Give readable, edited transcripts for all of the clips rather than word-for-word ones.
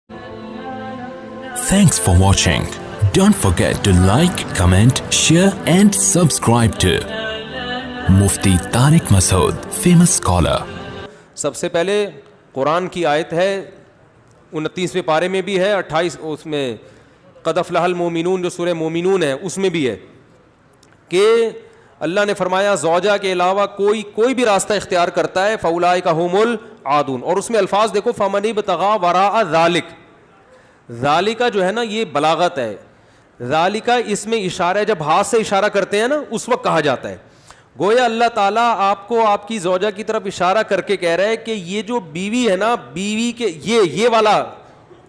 Thanks for watching. Don't forget to like, comment, share and subscribe to Mufti Tariq Masood, famous scholar. سب سے پہلے قرآن کی آیت ہے 29ویں پارے میں بھی ہے, 28 اس میں قد افلح المؤمنون جو سورہ مومنون ہے اس میں بھی ہے کہ اللہ نے فرمایا زوجہ کے علاوہ کوئی بھی راستہ اختیار کرتا ہے فاولئک ھم العادون. اور اس میں الفاظ دیکھو فمن ابتغى وراء ذلک. ذالکا جو ہے نا یہ بلاغت ہے. ذالکا اس میں اشارہ ہے, جب ہاتھ سے اشارہ کرتے ہیں نا اس وقت کہا جاتا ہے. گویا اللہ تعالیٰ آپ کو آپ کی زوجہ کی طرف اشارہ کر کے کہہ رہا ہے کہ یہ جو بیوی ہے نا, بیوی کے یہ والا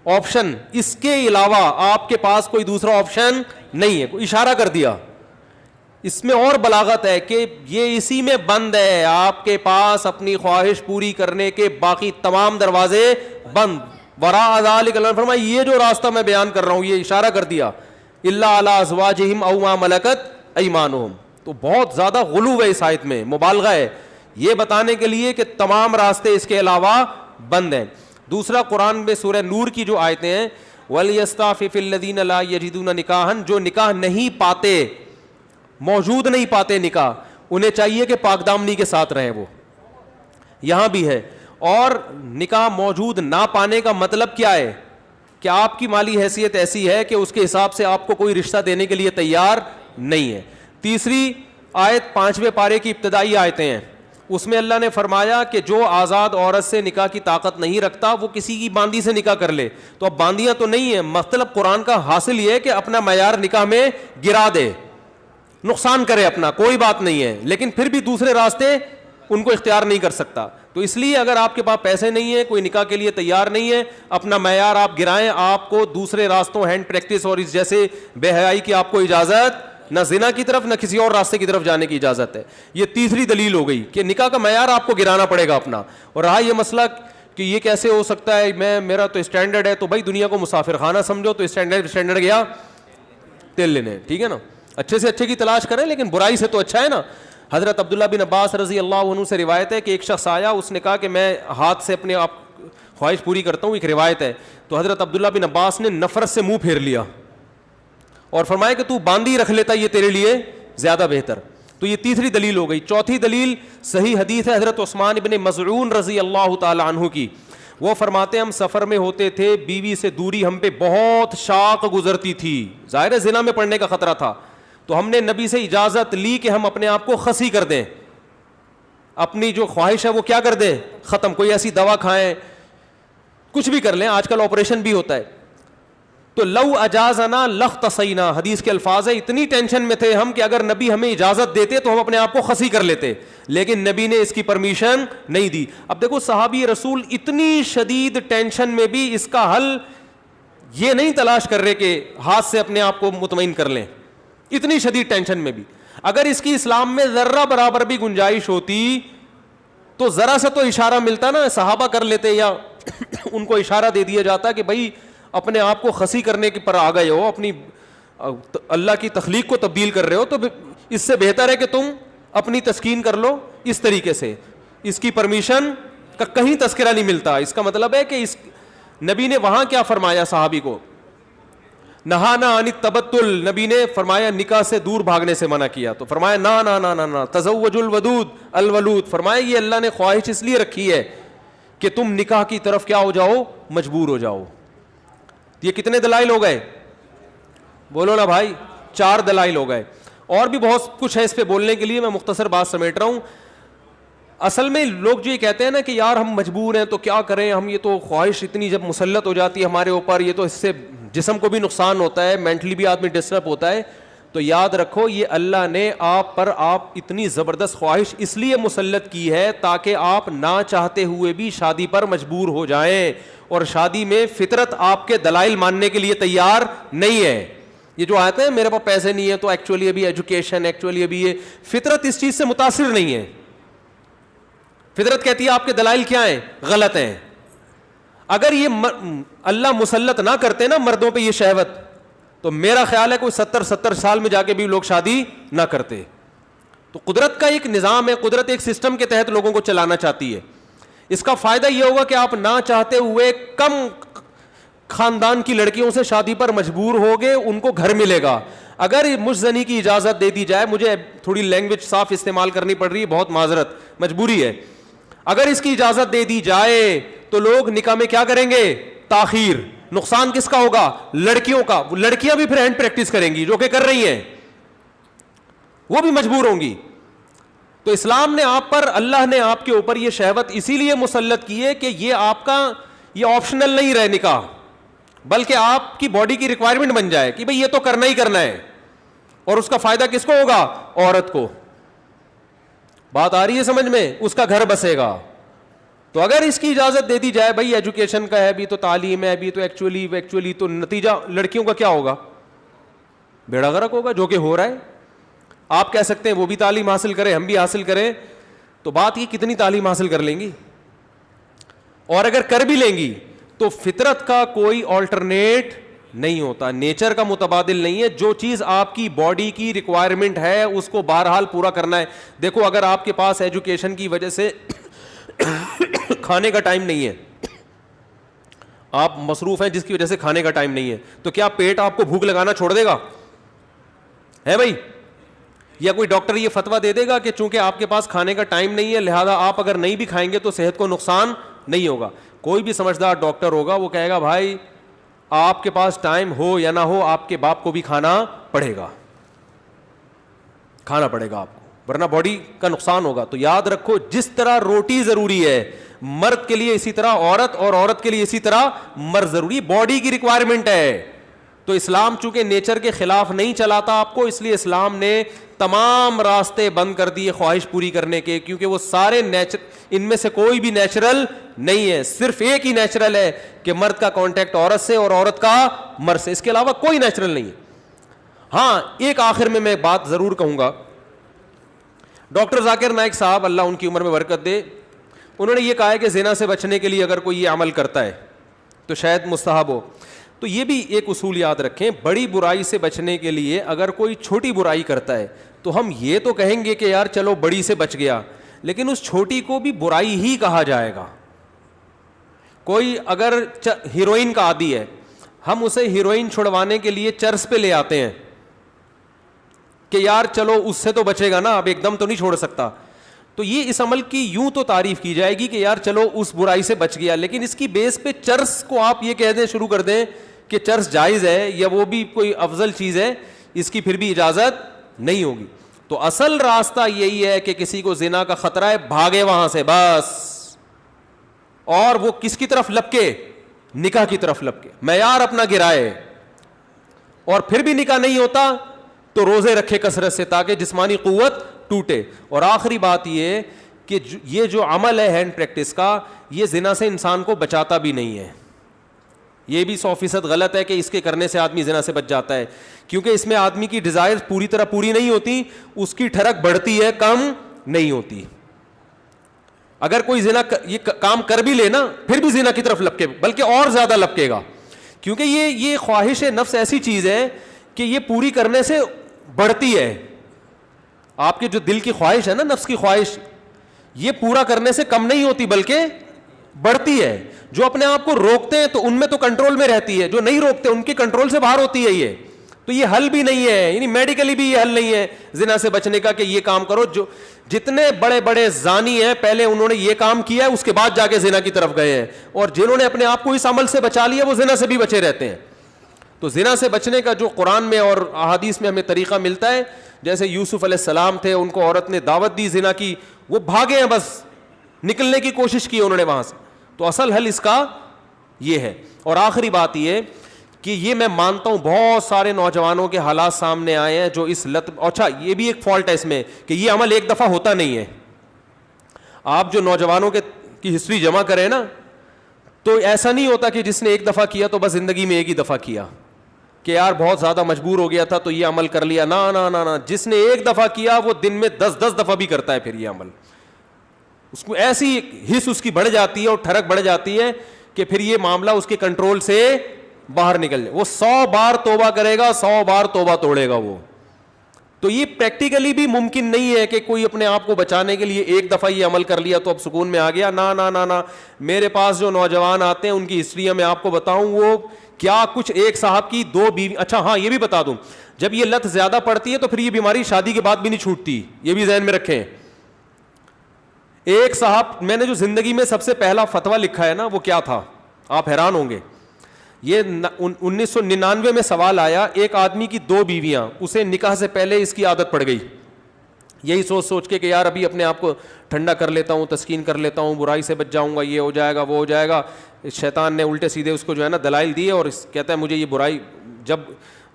آپشن, اس کے علاوہ آپ کے پاس کوئی دوسرا آپشن نہیں ہے. کوئی اشارہ کر دیا. اس میں اور بلاغت ہے کہ یہ اسی میں بند ہے, آپ کے پاس اپنی خواہش پوری کرنے کے باقی تمام دروازے بند. وراء ذلک اللہ نے فرمایا یہ جو راستہ میں بیان کر رہا ہوں یہ اشارہ کر دیا الا علی ازواجہم او ما ملکت ایمانہم. تو بہت زیادہ غلو ہے اس آیت میں, مبالغہ ہے یہ بتانے کے لیے کہ تمام راستے اس کے علاوہ بند ہیں. دوسرا قرآن میں سورہ نور کی جو آیتیں ہیں وَلْيَسْتَعْفِفِ الَّذِينَ لَا يَجِدُونَ نِكَاحًا, جو نکاح نہیں پاتے, موجود نہیں پاتے نکاح, انہیں چاہیے کہ پاک دامنی کے ساتھ رہیں. وہ یہاں بھی ہے. اور نکاح موجود نہ پانے کا مطلب کیا ہے کہ آپ کی مالی حیثیت ایسی ہے کہ اس کے حساب سے آپ کو کوئی رشتہ دینے کے لیے تیار نہیں ہے. تیسری آیت 5ویں پارے کی ابتدائی آیتیں ہیں, اس میں اللہ نے فرمایا کہ جو آزاد عورت سے نکاح کی طاقت نہیں رکھتا وہ کسی کی باندی سے نکاح کر لے. تو اب باندیاں تو نہیں ہیں, مطلب قرآن کا حاصل یہ ہے کہ اپنا معیار نکاح میں گرا دے, نقصان کرے اپنا, کوئی بات نہیں ہے, لیکن پھر بھی دوسرے راستے ان کو اختیار نہیں کر سکتا. تو اس لیے اگر آپ کے پاس پیسے نہیں ہیں, کوئی نکاح کے لیے تیار نہیں ہے, اپنا معیار آپ گرائیں. آپ کو دوسرے راستوں, ہینڈ پریکٹس اور اس جیسے بے حیائی کی آپ کو اجازت, نہ زنا کی طرف نہ کسی اور راستے کی طرف جانے کی اجازت ہے. یہ تیسری دلیل ہو گئی کہ نکاح کا معیار آپ کو گرانا پڑے گا اپنا. اور رہا یہ مسئلہ کہ یہ کیسے ہو سکتا ہے, میرا تو اسٹینڈرڈ ہے, تو بھائی دنیا کو مسافر خانہ سمجھو, تو اسٹینڈرڈ گیا تیل لینے, ٹھیک ہے نا, اچھے سے اچھے کی تلاش کریں لیکن برائی سے تو اچھا ہے نا. حضرت عبداللہ بن عباس رضی اللہ عنہ سے روایت ہے کہ ایک شخص آیا, اس نے کہا کہ میں ہاتھ سے اپنے آپ خواہش پوری کرتا ہوں, ایک روایت ہے. تو حضرت عبداللہ بن عباس نے نفرت سے منہ پھیر لیا اور فرمایا کہ تو باندھی رکھ لیتا یہ تیرے لیے زیادہ بہتر. تو یہ تیسری دلیل ہو گئی. چوتھی دلیل صحیح حدیث ہے حضرت عثمان ابن مظعون رضی اللہ تعالی عنہ کی. وہ فرماتے ہیں ہم سفر میں ہوتے تھے, بیوی سے دوری ہم پہ بہت شاق گزرتی تھی, ظاہر زنا میں پڑنے کا خطرہ تھا. تو ہم نے نبی سے اجازت لی کہ ہم اپنے آپ کو خسی کر دیں, اپنی جو خواہش ہے وہ کیا کر دیں, ختم. کوئی ایسی دوا کھائیں, کچھ بھی کر لیں, آج کل آپریشن بھی ہوتا ہے. تو لو اجازنا لاختصینا, حدیث کے الفاظ ہے, اتنی ٹینشن میں تھے ہم کہ اگر نبی ہمیں اجازت دیتے تو ہم اپنے آپ کو خسی کر لیتے, لیکن نبی نے اس کی پرمیشن نہیں دی. اب دیکھو صحابی رسول اتنی شدید ٹینشن میں بھی اس کا حل یہ نہیں تلاش کر رہے کہ ہاتھ سے اپنے آپ کو مطمئن کر لیں, اتنی شدید ٹینشن میں بھی. اگر اس کی اسلام میں ذرہ برابر بھی گنجائش ہوتی تو ذرا سے تو اشارہ ملتا نا, صحابہ کر لیتے یا ان کو اشارہ دے دیا جاتا کہ بھائی اپنے آپ کو خسی کرنے کے پر آ گئے ہو, اپنی اللہ کی تخلیق کو تبدیل کر رہے ہو, تو اس سے بہتر ہے کہ تم اپنی تسکین کر لو اس طریقے سے. اس کی پرمیشن کا کہیں تذکرہ نہیں ملتا. اس کا مطلب ہے کہ اس نبی نے وہاں کیا فرمایا صحابی کو, نہانا عن التبتل, نبی نے فرمایا نکاح سے دور بھاگنے سے منع کیا. تو فرمایا نا نا نا نا نا تزوج الودود الولود, فرمایا یہ اللہ نے خواہش اس لیے رکھی ہے کہ تم نکاح کی طرف کیا ہو جاؤ, مجبور ہو جاؤ. یہ کتنے دلائل ہو گئے, بولو نا بھائی, 4 دلائل ہو گئے. اور بھی بہت کچھ ہے اس پہ بولنے کے لیے, میں مختصر بات سمیٹ رہا ہوں. اصل میں لوگ جو یہ کہتے ہیں نا کہ یار ہم مجبور ہیں تو کیا کریں, ہم یہ تو خواہش اتنی جب مسلط ہو جاتی ہے ہمارے اوپر, یہ تو اس سے جسم کو بھی نقصان ہوتا ہے, مینٹلی بھی آدمی ڈسٹرب ہوتا ہے. تو یاد رکھو یہ اللہ نے آپ پر اتنی زبردست خواہش اس لیے مسلط کی ہے تاکہ آپ نہ چاہتے ہوئے بھی شادی پر مجبور ہو جائیں, اور شادی میں فطرت آپ کے دلائل ماننے کے لیے تیار نہیں ہے. یہ جو آتے ہیں میرے پاس پیسے نہیں ہے تو ایکچولی ابھی ایجوکیشن, ایکچولی ابھی یہ, فطرت اس چیز سے متاثر نہیں ہے. فطرت کہتی ہے آپ کے دلائل کیا ہیں, غلط ہیں. اگر یہ اللہ مسلط نہ کرتے نا مردوں پہ یہ شہوت, تو میرا خیال ہے کوئی 70 سال میں جا کے بھی لوگ شادی نہ کرتے. تو قدرت کا ایک نظام ہے, قدرت ایک سسٹم کے تحت لوگوں کو چلانا چاہتی ہے. اس کا فائدہ یہ ہوگا کہ آپ نہ چاہتے ہوئے خاندان کی لڑکیوں سے شادی پر مجبور ہوگے, ان کو گھر ملے گا. اگر مجزنی کی اجازت دے دی جائے, مجھے تھوڑی لینگویج صاف استعمال کرنی پڑ رہی ہے, بہت معذرت, مجبوری ہے, اگر اس کی اجازت دے دی جائے تو لوگ نکاح میں کیا کریں گے؟ تاخیر. نقصان کس کا ہوگا؟ لڑکیوں کا. لڑکیاں بھی پھر ہینڈ پریکٹس کریں گی, جو کہ کر رہی ہیں, وہ بھی مجبور ہوں گی. تو اسلام نے آپ پر, اللہ نے آپ کے اوپر یہ شہوت اسی لیے مسلط کی ہے کہ یہ آپ کا یہ آپشنل نہیں رہے نکاح, بلکہ آپ کی باڈی کی ریکوائرمنٹ بن جائے کہ بھئی یہ تو کرنا ہی کرنا ہے. اور اس کا فائدہ کس کو ہوگا؟ عورت کو. بات آ رہی ہے سمجھ میں؟ اس کا گھر بسے گا. تو اگر اس کی اجازت دے دی جائے, بھائی ایجوکیشن کا ہے بھی, تو تعلیم ہے بھی, تو ایکچولی تو نتیجہ لڑکیوں کا کیا ہوگا؟ بیڑا غرق ہوگا, جو کہ ہو رہا ہے. آپ کہہ سکتے ہیں وہ بھی تعلیم حاصل کریں, ہم بھی حاصل کریں, تو بات یہ کتنی تعلیم حاصل کر لیں گی؟ اور اگر کر بھی لیں گی تو فطرت کا کوئی آلٹرنیٹ نہیں ہوتا, نیچر کا متبادل نہیں ہے. جو چیز آپ کی باڈی کی ریکوائرمنٹ ہے اس کو بہرحال پورا کرنا ہے. دیکھو, اگر آپ کے پاس ایجوکیشن کی وجہ سے کھانے کا ٹائم نہیں ہے, آپ مصروف ہیں جس کی وجہ سے کھانے کا ٹائم نہیں ہے, تو کیا پیٹ آپ کو بھوک لگانا چھوڑ دے گا؟ ہے بھائی؟ یا کوئی ڈاکٹر یہ فتویٰ دے دے گا کہ چونکہ آپ کے پاس کھانے کا ٹائم نہیں ہے لہذا آپ اگر نہیں بھی کھائیں گے تو صحت کو نقصان نہیں ہوگا؟ کوئی بھی سمجھدار ڈاکٹر ہوگا وہ کہے گا بھائی آپ کے پاس ٹائم ہو یا نہ ہو, آپ کے باپ کو بھی کھانا پڑے گا آپ کو, ورنہ باڈی کا نقصان ہوگا. تو یاد رکھو, جس طرح روٹی ضروری ہے مرد کے لیے, اسی طرح عورت, اور عورت کے لیے اسی طرح مرد ضروری, باڈی کی ریکوائرمنٹ ہے. تو اسلام چونکہ نیچر کے خلاف نہیں چلاتا آپ کو, اس لیے اسلام نے تمام راستے بند کر دیے خواہش پوری کرنے کے, کیونکہ وہ سارے ان میں سے کوئی بھی نیچرل نہیں ہے. صرف ایک ہی نیچرل ہے کہ مرد کا کانٹیکٹ عورت سے اور عورت کا مرد سے, اس کے علاوہ کوئی نیچرل نہیں ہے. ہاں, ایک آخر میں بات ضرور کہوں گا. ڈاکٹر ذاکر نائک صاحب, اللہ ان کی عمر میں برکت دے, انہوں نے یہ کہا ہے کہ زنا سے بچنے کے لیے اگر کوئی یہ عمل کرتا ہے تو شاید مستحب ہو. تو یہ بھی ایک اصول یاد رکھیں, بڑی برائی سے بچنے کے لیے اگر کوئی چھوٹی برائی کرتا ہے تو ہم یہ تو کہیں گے کہ یار چلو بڑی سے بچ گیا, لیکن اس چھوٹی کو بھی برائی ہی کہا جائے گا. کوئی اگر ہیروئن کا عادی ہے, ہم اسے ہیروئن چھڑوانے کے لیے چرس پہ لے آتے ہیں کہ یار چلو اس سے تو بچے گا نا, اب ایک دم تو نہیں چھوڑ سکتا. تو یہ اس عمل کی یوں تو تعریف کی جائے گی کہ یار چلو اس برائی سے بچ گیا, لیکن اس کی بیس پہ چرس کو آپ یہ کہہ دیں, شروع کر دیں کہ چرس جائز ہے یا وہ بھی کوئی افضل چیز ہے, اس کی پھر بھی اجازت نہیں ہوگی. تو اصل راستہ یہی ہے کہ کسی کو زنا کا خطرہ ہے, بھاگے وہاں سے بس, اور وہ کس کی طرف لپکے؟ نکاح کی طرف لپکے, معیار اپنا گرائے. اور پھر بھی نکاح نہیں ہوتا تو روزے رکھے کثرت سے تاکہ جسمانی قوت ٹوٹے. اور آخری بات یہ کہ یہ جو عمل ہے ہینڈ پریکٹس کا, یہ زنا سے انسان کو بچاتا بھی نہیں ہے. یہ بھی 100% غلط ہے کہ اس کے کرنے سے آدمی زنا سے بچ جاتا ہے, کیونکہ اس میں آدمی کی ڈیزائر پوری طرح پوری نہیں ہوتی, اس کی ٹھڑک بڑھتی ہے, کم نہیں ہوتی. اگر کوئی زنا یہ کام کر بھی لے نا, پھر بھی زنا کی طرف لپکے, بلکہ اور زیادہ لپکے گا, کیونکہ یہ خواہش نفس ایسی چیز ہے کہ یہ پوری کرنے سے بڑھتی ہے. آپ کے جو دل کی خواہش ہے نا, نفس کی خواہش, یہ پورا کرنے سے کم نہیں ہوتی بلکہ بڑھتی ہے. جو اپنے آپ کو روکتے ہیں تو ان میں تو کنٹرول میں رہتی ہے, جو نہیں روکتے ان کے کنٹرول سے باہر ہوتی ہے. یہ تو یہ حل بھی نہیں ہے, یعنی میڈیکلی بھی یہ حل نہیں ہے زنا سے بچنے کا کہ یہ کام کرو. جو جتنے بڑے بڑے زانی ہیں پہلے انہوں نے یہ کام کیا ہے, اس کے بعد جا کے زنا کی طرف گئے ہیں, اور جنہوں نے اپنے آپ کو اس عمل سے بچا لیا وہ زنا سے بھی بچے رہتے ہیں. تو زنا سے بچنے کا جو قرآن میں اور احادیث میں ہمیں طریقہ ملتا ہے, جیسے یوسف علیہ السلام تھے, ان کو عورت نے دعوت دی زنا کی, وہ بھاگے ہیں, بس نکلنے کی کوشش کی انہوں نے وہاں سے. تو اصل حل اس کا یہ ہے. اور آخری بات یہ کہ یہ میں مانتا ہوں بہت سارے نوجوانوں کے حالات سامنے آئے ہیں جو اس لت, اچھا یہ بھی ایک فالٹ ہے اس میں کہ یہ عمل ایک دفعہ ہوتا نہیں ہے. آپ جو نوجوانوں کی ہسٹری جمع کریں نا, تو ایسا نہیں ہوتا کہ جس نے ایک دفعہ کیا تو بس زندگی میں ایک ہی دفعہ کیا کہ یار بہت زیادہ مجبور ہو گیا تھا تو یہ عمل کر لیا. نا نا نا نا, جس نے ایک دفعہ کیا وہ دن میں 10 دفعہ بھی کرتا ہے. پھر یہ عمل اس کو ایسی حص اس کی بڑھ جاتی ہے اور ٹھڑک بڑھ جاتی ہے کہ پھر یہ معاملہ اس کے کنٹرول سے باہر نکل جائے. وہ 100 بار توبہ کرے گا, 100 بار توبہ توڑے گا وہ, تو یہ پریکٹیکلی بھی ممکن نہیں ہے کہ کوئی اپنے آپ کو بچانے کے لیے ایک دفعہ یہ عمل کر لیا تو اب سکون میں آ گیا. نا نا نا نا, میرے پاس جو نوجوان آتے ہیں ان کی ہسٹری میں آپ کو بتاؤں, وہ کیا کچھ, ایک صاحب کی 2 بیوی. اچھا ہاں یہ بھی بتا دوں, جب یہ لت زیادہ پڑتی ہے تو پھر یہ بیماری شادی کے بعد بھی نہیں چھوٹتی, یہ بھی ذہن میں رکھیں. ایک صاحب, میں نے جو زندگی میں سب سے پہلا فتویٰ لکھا ہے نا وہ کیا تھا, آپ حیران ہوں گے. یہ 1999 میں سوال آیا, ایک آدمی کی 2 بیویاں, اسے نکاح سے پہلے اس کی عادت پڑ گئی, یہی سوچ سوچ کے کہ یار ابھی اپنے آپ کو ٹھنڈا کر لیتا ہوں, تسکین کر لیتا ہوں, برائی سے بچ جاؤں گا, یہ ہو جائے گا وہ ہو جائے گا. شیطان نے الٹے سیدھے اس کو جو ہے نا دلائل دیے, اور کہتا ہے مجھے یہ برائی جب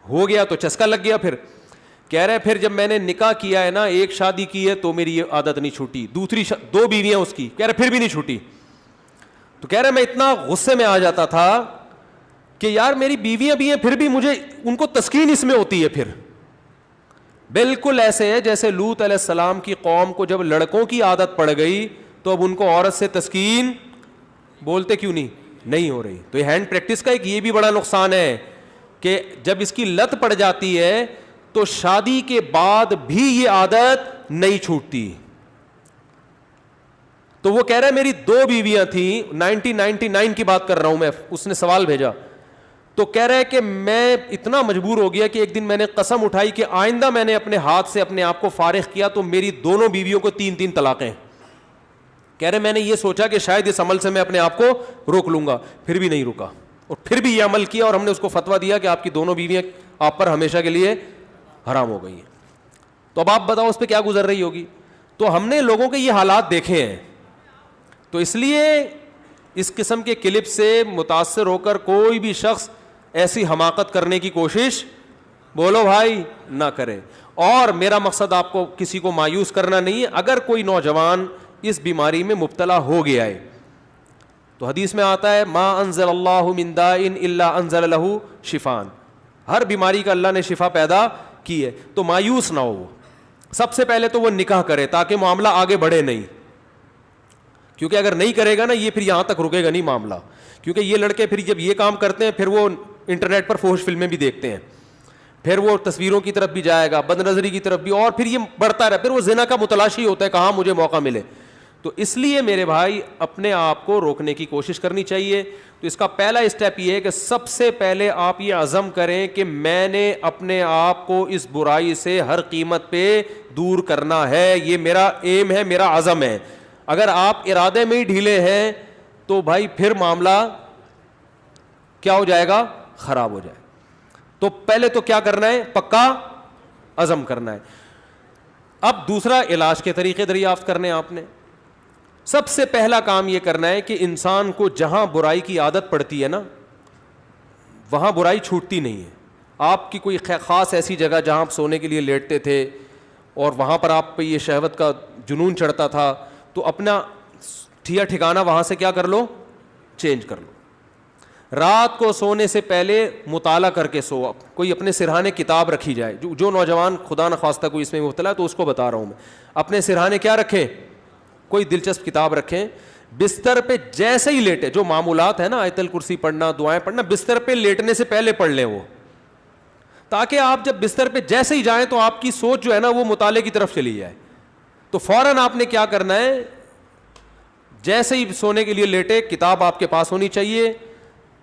ہو گیا تو چسکا لگ گیا. پھر کہہ رہے پھر جب میں نے نکاح کیا ہے نا, ایک شادی کی ہے تو میری یہ عادت نہیں چھوٹی, دوسری 2 بیویاں اس کی, کہہ رہے پھر بھی نہیں چھوٹی. تو کہہ رہے میں اتنا غصے میں آ جاتا تھا کہ یار میری بیویاں بھی ہیں پھر بھی مجھے ان کو تسکین اس میں ہوتی ہے. پھر بالکل ایسے ہے جیسے لوط علیہ السلام کی قوم کو جب لڑکوں کی عادت پڑ گئی تو اب ان کو عورت سے تسکین بولتے کیوں نہیں ہو رہی. تو یہ ہینڈ پریکٹس کا ایک یہ بھی بڑا نقصان ہے کہ جب اس کی لت پڑ جاتی ہے تو شادی کے بعد بھی یہ عادت نہیں چھوٹتی. تو وہ کہہ رہا ہے میری 2 بیویاں تھیں, 1999 کی بات کر رہا ہوں میں, اس نے سوال بھیجا. تو کہہ رہا ہے کہ میں اتنا مجبور ہو گیا کہ ایک دن میں نے قسم اٹھائی کہ آئندہ میں نے اپنے ہاتھ سے اپنے آپ کو فارغ کیا تو میری دونوں بیویوں کو 3 طلاقیں. کہہ رہے میں نے یہ سوچا کہ شاید اس عمل سے میں اپنے آپ کو روک لوں گا, پھر بھی نہیں رکا, اور پھر بھی یہ عمل کیا, اور ہم نے اس کو فتویٰ دیا کہ آپ کی دونوں بیویاں آپ پر ہمیشہ کے لیے حرام ہو گئی ہیں. تو اب آپ بتاؤ اس پہ کیا گزر رہی ہوگی. تو ہم نے لوگوں کے یہ حالات دیکھے ہیں, تو اس لیے اس قسم کے کلپ سے متاثر ہو کر کوئی بھی شخص ایسی حماقت کرنے کی کوشش بولو بھائی نہ کرے. اور میرا مقصد آپ کو کسی کو مایوس کرنا نہیں ہے. اگر کوئی نوجوان اس بیماری میں مبتلا ہو گیا ہے تو حدیث میں آتا ہے ما انزل اللہ من داء الا انزل له شفاء, ہر بیماری کا اللہ نے شفا پیدا کی ہے. تو مایوس نہ ہو. سب سے پہلے تو وہ نکاح کرے تاکہ معاملہ آگے بڑھے نہیں, کیونکہ اگر نہیں کرے گا نا یہ پھر یہاں تک رکے گا نہیں معاملہ. کیونکہ یہ لڑکے پھر جب یہ کام کرتے ہیں پھر وہ انٹرنیٹ پر فحش فلمیں بھی دیکھتے ہیں, پھر وہ تصویروں کی طرف بھی جائے گا, بد نظری کی طرف بھی, اور پھر یہ بڑھتا رہا, پھر وہ زنا کا متلاشی ہوتا ہے کہاں مجھے موقع ملے. تو اس لیے میرے بھائی اپنے آپ کو روکنے کی کوشش کرنی چاہیے. تو اس کا پہلا اسٹیپ یہ ہے کہ سب سے پہلے آپ یہ عزم کریں کہ میں نے اپنے آپ کو اس برائی سے ہر قیمت پہ دور کرنا ہے, یہ میرا ایم ہے, میرا عزم ہے. اگر آپ ارادے میں ہی ڈھیلے ہیں تو بھائی پھر معاملہ کیا ہو جائے گا, خراب ہو جائے. تو پہلے تو کیا کرنا ہے, پکا عزم کرنا ہے. اب دوسرا علاج کے طریقے دریافت کرنے آپ نے. سب سے پہلا کام یہ کرنا ہے کہ انسان کو جہاں برائی کی عادت پڑتی ہے نا وہاں برائی چھوٹتی نہیں ہے. آپ کی کوئی خاص ایسی جگہ جہاں آپ سونے کے لیے لیٹتے تھے اور وہاں پر آپ پہ یہ شہوت کا جنون چڑھتا تھا, تو اپنا ٹھکانہ وہاں سے کیا کر لو, چینج کر لو. رات کو سونے سے پہلے مطالعہ کر کے سو. کوئی اپنے سرہانے کتاب رکھی جائے. جو نوجوان خدا نخواستہ کوئی اس میں مبتلا ہے تو اس کو بتا رہا ہوں میں, اپنے سرہانے کیا رکھیں, کوئی دلچسپ کتاب رکھیں. بستر پہ جیسے ہی لیٹے, جو معمولات ہے نا آیت الکرسی پڑھنا, دعائیں پڑھنا, بستر پہ لیٹنے سے پہلے پڑھ لیں وہ, تاکہ آپ جب بستر پہ جیسے ہی جائیں تو آپ کی سوچ جو ہے نا وہ مطالعے کی طرف چلی جائے. تو فوراً آپ نے کیا کرنا ہے, جیسے ہی سونے کے لیے لیٹے کتاب آپ کے پاس ہونی چاہیے,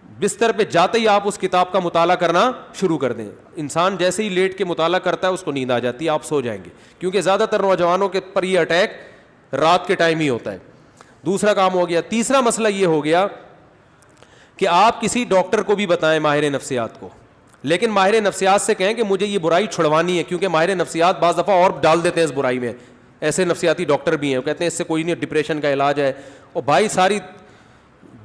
بستر پہ جاتے ہی آپ اس کتاب کا مطالعہ کرنا شروع کر دیں. انسان جیسے ہی لیٹ کے مطالعہ کرتا ہے اس کو نیند آ جاتی ہے, آپ سو جائیں گے, کیونکہ زیادہ تر نوجوانوں کے پر یہ اٹیک رات کے ٹائم ہی ہوتا ہے. دوسرا کام ہو گیا. تیسرا مسئلہ یہ ہو گیا کہ آپ کسی ڈاکٹر کو بھی بتائیں, ماہر نفسیات کو, لیکن ماہر نفسیات سے کہیں کہ مجھے یہ برائی چھڑوانی ہے, کیونکہ ماہر نفسیات بعض دفعہ اور ڈال دیتے ہیں اس برائی میں. ایسے نفسیاتی ڈاکٹر بھی ہیں, وہ کہتے ہیں اس سے کوئی نہیں, ڈپریشن کا علاج ہے. اور بھائی ساری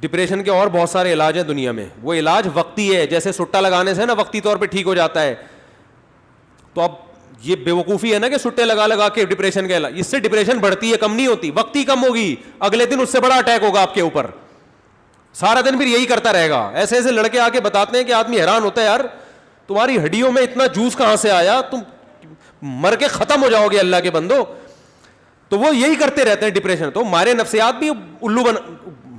ڈپریشن کے اور بہت سارے علاج ہیں دنیا میں, وہ علاج وقتی ہے, جیسے سٹا لگانے سے نا وقتی طور پہ ٹھیک ہو جاتا ہے. تو اب یہ بیوقوفی ہے نا کہ سٹے لگا لگا کے ڈپریشن کا علاج, اس سے ڈپریشن بڑھتی ہے, کم نہیں ہوتی. وقتی کم ہوگی, اگلے دن اس سے بڑا اٹیک ہوگا آپ کے اوپر, سارا دن پھر یہی کرتا رہے گا. ایسے ایسے لڑکے آ کے بتاتے ہیں کہ آدمی حیران ہوتا ہے, یار تمہاری ہڈیوں میں اتنا جوس کہاں سے آیا, تم مر کے ختم ہو جاؤ گے اللہ کے بندو. تو وہ یہی کرتے رہتے ہیں ڈپریشن. تو ماہر نفسیات بھی الو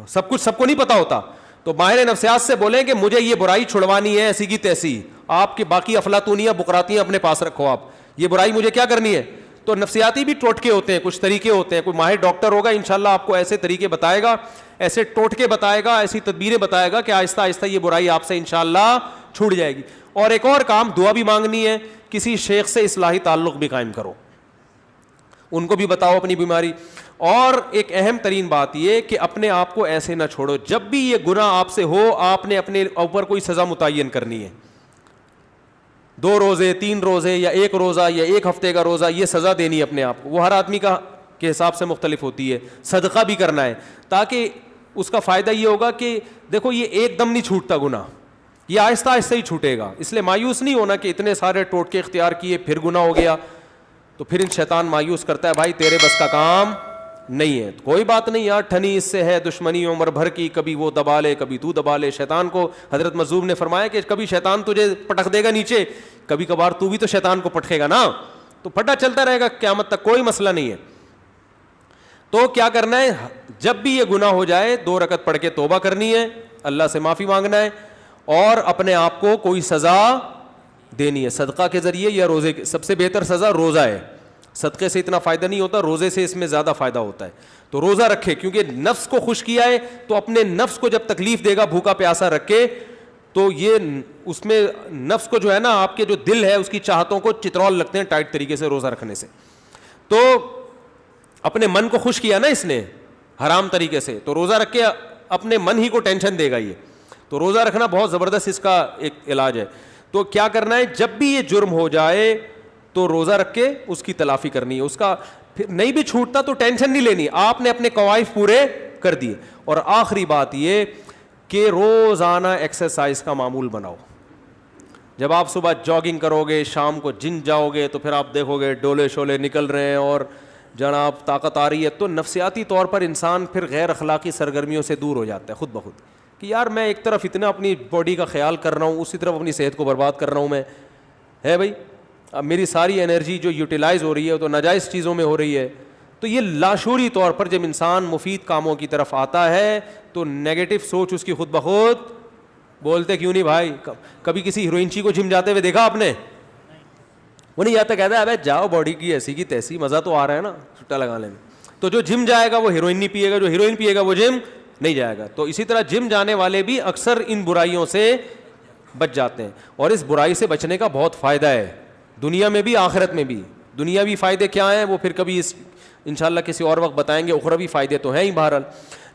سب کچھ سب کو نہیں پتا ہوتا. تو ماہر نفسیات سے بولیں کہ مجھے یہ برائی چھڑوانی ہے ایسی کی تیسی, آپ کی باقی افلاطونیاں بقراتیاں اپنے پاس رکھو, آپ یہ برائی مجھے کیا کرنی ہے. تو نفسیاتی بھی ٹوٹکے ہوتے ہیں, کچھ طریقے ہوتے ہیں. کوئی ماہر ڈاکٹر ہوگا انشاءاللہ آپ کو ایسے طریقے بتائے گا, ایسے ٹوٹکے بتائے گا, ایسی تدبیریں بتائے گا کہ آہستہ آہستہ یہ برائی آپ سے انشاءاللہ چھوٹ جائے گی. اور ایک اور کام, دعا بھی مانگنی ہے, کسی شیخ سے اصلاحی تعلق بھی قائم کرو, ان کو بھی بتاؤ اپنی بیماری. اور ایک اہم ترین بات یہ کہ اپنے آپ کو ایسے نہ چھوڑو, جب بھی یہ گناہ آپ سے ہو آپ نے اپنے اوپر کوئی سزا متعین کرنی ہے. 2 روزے, 3 روزے, یا 1 روزہ, یا 1 ہفتے کا روزہ, یہ سزا دینی ہے اپنے آپ کو. وہ ہر آدمی کا کے حساب سے مختلف ہوتی ہے. صدقہ بھی کرنا ہے, تاکہ اس کا فائدہ یہ ہوگا کہ دیکھو یہ ایک دم نہیں چھوٹتا گناہ, یہ آہستہ آہستہ ہی چھوٹے گا. اس لیے مایوس نہیں ہونا کہ اتنے سارے ٹوٹکے اختیار کیے پھر گناہ ہو گیا, تو پھر شیطان مایوس کرتا ہے, بھائی تیرے بس کا کام نہیں ہے. کوئی بات نہیں یار, ٹھنی اس سے ہے دشمنی عمر بھر کی, کبھی وہ دبا لے کبھی تو دبا لے. شیطان کو حضرت مظلوم نے فرمایا کہ کبھی شیطان تجھے پٹک دے گا نیچے, کبھی کبھار تو بھی تو شیطان کو پٹکے گا نا, تو پھٹا چلتا رہے گا قیامت تک, کوئی مسئلہ نہیں ہے. تو کیا کرنا ہے, جب بھی یہ گناہ ہو جائے 2 رکعت پڑھ کے توبہ کرنی ہے, اللہ سے معافی مانگنا ہے, اور اپنے آپ کو کوئی سزا دینی ہے صدقہ کے ذریعے یا روزے کے. سب سے بہتر سزا روزہ ہے, صدقے سے اتنا فائدہ نہیں ہوتا, روزے سے اس میں زیادہ فائدہ ہوتا ہے. تو روزہ رکھے, کیونکہ نفس کو خوش کیا ہے, تو اپنے نفس کو جب تکلیف دے گا بھوکا پیاسا رکھے, تو یہ اس میں نفس کو جو ہے نا, آپ کے جو دل ہے اس کی چاہتوں کو چترول لگتے ہیں ٹائٹ طریقے سے روزہ رکھنے سے. تو اپنے من کو خوش کیا نا اس نے حرام طریقے سے, تو روزہ رکھ کے اپنے من ہی کو ٹینشن دے گا یہ. تو روزہ رکھنا بہت زبردست اس کا ایک علاج ہے. تو کیا کرنا ہے, جب بھی یہ جرم ہو جائے تو روزہ رکھ کے اس کی تلافی کرنی ہے. اس کا پھر نہیں بھی چھوٹتا تو ٹینشن نہیں لینی, آپ نے اپنے قوائف پورے کر دیے. اور آخری بات یہ کہ روزانہ ایکسرسائز کا معمول بناؤ. جب آپ صبح جاگنگ کرو گے, شام کو جم جاؤ گے, تو پھر آپ دیکھو گے ڈولے شولے نکل رہے ہیں اور جناب طاقت آ رہی ہے, تو نفسیاتی طور پر انسان پھر غیر اخلاقی سرگرمیوں سے دور ہو جاتا ہے خود بخود, کہ یار میں ایک طرف اتنا اپنی باڈی کا خیال کر رہا ہوں, اسی طرف اپنی صحت کو برباد کر رہا ہوں میں, ہے بھائی. اب میری ساری انرجی جو یوٹیلائز ہو رہی ہے تو ناجائز چیزوں میں ہو رہی ہے. تو یہ لاشعوری طور پر جب انسان مفید کاموں کی طرف آتا ہے تو نیگیٹو سوچ اس کی خود بخود, بولتے کیوں نہیں بھائی, کبھی کسی ہیروئنچی کو جم جاتے ہوئے دیکھا آپ نے؟ وہ نہیں جاتا, کہتا ہے ابے جاؤ باڈی کی ایسی کی تیسی, مزہ تو آ رہا ہے نا چھٹا لگانے میں. تو جو جم جائے گا وہ ہیروئن نہیں پیے گا, جو ہیروئن پیے گا وہ جم نہیں جائے گا. تو اسی طرح جم جانے والے بھی اکثر ان برائیوں سے بچ جاتے ہیں, اور اس برائی سے بچنے کا بہت فائدہ ہے دنیا میں بھی آخرت میں بھی. دنیاوی فائدے کیا ہیں وہ پھر کبھی انشاءاللہ کسی اور وقت بتائیں گے, اخروی فائدے تو ہیں ہی بہرحال.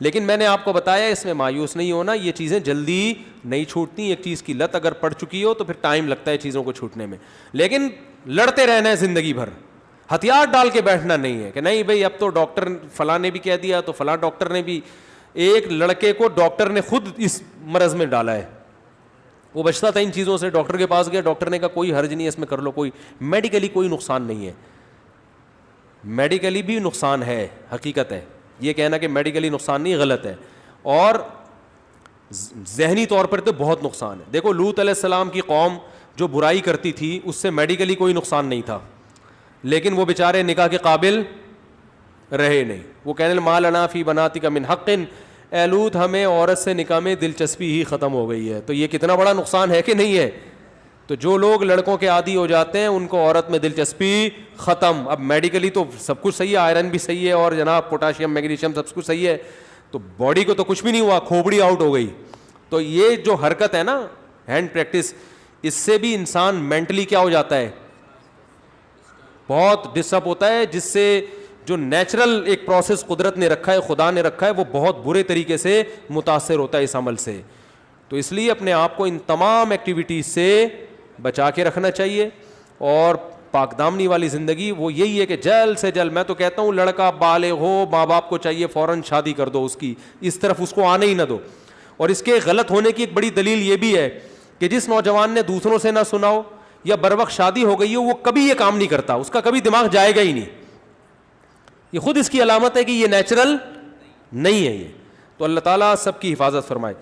لیکن میں نے آپ کو بتایا اس میں مایوس نہیں ہونا, یہ چیزیں جلدی نہیں چھوٹتی. ایک چیز کی لت اگر پڑ چکی ہو تو پھر ٹائم لگتا ہے چیزوں کو چھوٹنے میں, لیکن لڑتے رہنا ہے زندگی بھر. ہتھیار ڈال کے بیٹھنا نہیں ہے کہ نہیں بھائی اب تو ڈاکٹر فلاں نے بھی کہہ دیا تو فلاں ڈاکٹر نے بھی. ایک لڑکے کو ڈاکٹر نے خود اس مرض میں ڈالا ہے, وہ بچتا تھا ان چیزوں سے, ڈاکٹر کے پاس گیا, ڈاکٹر نے کہا کوئی حرج نہیں ہے اس میں کر لو, کوئی میڈیکلی کوئی نقصان نہیں ہے. میڈیکلی بھی نقصان ہے, حقیقت ہے, یہ کہنا کہ میڈیکلی نقصان نہیں غلط ہے, اور ذہنی طور پر تو بہت نقصان ہے. دیکھو لوط علیہ السلام کی قوم جو برائی کرتی تھی اس سے میڈیکلی کوئی نقصان نہیں تھا, لیکن وہ بیچارے نکاح کے قابل رہے نہیں. وہ کہنے ما لنا فی بناتک من حق, اے لوط ہمیں عورت سے نکاح میں دلچسپی ہی ختم ہو گئی ہے. تو یہ کتنا بڑا نقصان ہے کہ نہیں ہے. تو جو لوگ لڑکوں کے عادی ہو جاتے ہیں ان کو عورت میں دلچسپی ختم. اب میڈیکلی تو سب کچھ صحیح ہے, آئرن بھی صحیح ہے اور جناب پوٹاشیم میگنیشیم سب کچھ صحیح ہے, تو باڈی کو تو کچھ بھی نہیں ہوا, کھوپڑی آؤٹ ہو گئی. تو یہ جو حرکت ہے نا ہینڈ پریکٹس, اس سے بھی انسان مینٹلی کیا ہو جاتا ہے, بہت ڈسٹرب ہوتا ہے, جس سے جو نیچرل ایک پروسیس قدرت نے رکھا ہے, خدا نے رکھا ہے, وہ بہت برے طریقے سے متاثر ہوتا ہے اس عمل سے. تو اس لیے اپنے آپ کو ان تمام ایکٹیویٹیز سے بچا کے رکھنا چاہیے. اور پاک دامنی والی زندگی وہ یہی ہے کہ جلد سے جلد, میں تو کہتا ہوں لڑکا بالغ ہو, ماں باپ کو چاہیے فوراً شادی کر دو اس کی, اس طرف اس کو آنے ہی نہ دو. اور اس کے غلط ہونے کی ایک بڑی دلیل یہ بھی ہے کہ جس نوجوان نے دوسروں سے نہ سنا ہو یا بر وقت شادی ہو گئی ہو, وہ کبھی یہ کام نہیں کرتا, اس کا کبھی دماغ جائے گا ہی نہیں. یہ خود اس کی علامت ہے کہ یہ نیچرل نہیں ہے یہ. تو اللہ تعالیٰ سب کی حفاظت فرمائے.